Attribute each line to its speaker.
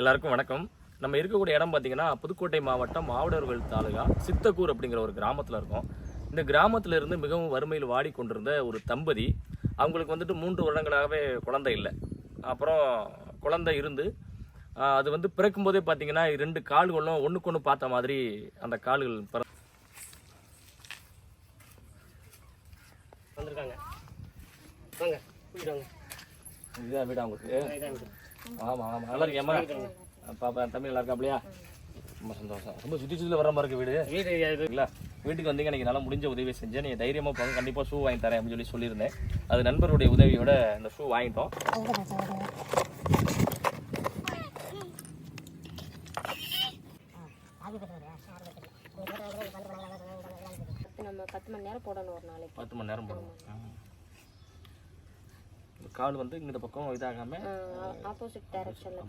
Speaker 1: எல்லாருக்கும் வணக்கம். நம்ம இருக்கக்கூடிய இடம் பார்த்தீங்கன்னா புதுக்கோட்டை மாவட்டம் ஆவுடையார்கோவில் தாலுகா சித்தக்கூர் அப்படிங்கிற ஒரு கிராமத்தில் இருக்கோம். இந்த கிராமத்தில் இருந்து மிகவும் வறுமையில் வாடிக்கொண்டிருந்த ஒரு தம்பதி, அவங்களுக்கு வந்துட்டு 3 வருடங்களாகவே குழந்தை இல்லை. அப்புறம் குழந்தை இருந்து அது வந்து பிறக்கும்போதே பார்த்தீங்கன்னா 2 கால்களும் ஒன்றுக்கு ஒன்று பார்த்த மாதிரி அந்த கால்கள்
Speaker 2: வந்திருக்காங்க. வாங்க கூட்டிட்டு
Speaker 1: இதுதான் வீடு அவங்களுக்கு. ஆமாம் ஆமாம், நல்லா இருக்கேம்மா. பாப்பா தம்பி நல்லா இருக்காப்லையா? ரொம்ப சந்தோஷம். ரொம்ப சுற்றி வர மாதிரி இருக்கு வீடு இல்லை. வீட்டுக்கு வந்தீங்க, எனக்கு நல்லா முடிஞ்ச உதவியை செஞ்சேன். நீங்கள் தைரியமாக போங்க, கண்டிப்பாக ஷூ வாங்கி தரேன் அப்படின்னு சொல்லியிருந்தேன். அது நண்பருடைய உதவியோட இந்த ஷூ வாங்கிட்டோம்.
Speaker 3: நம்ம 10 மணி நேரம் போடணும் ஒரு நாளைக்கு.
Speaker 1: 10 மணி நேரம் போடணும். கால் வந்து இந்த பக்கம் இதாகாமல்
Speaker 3: ஆப்போசிட் டைரக்ஷன்ல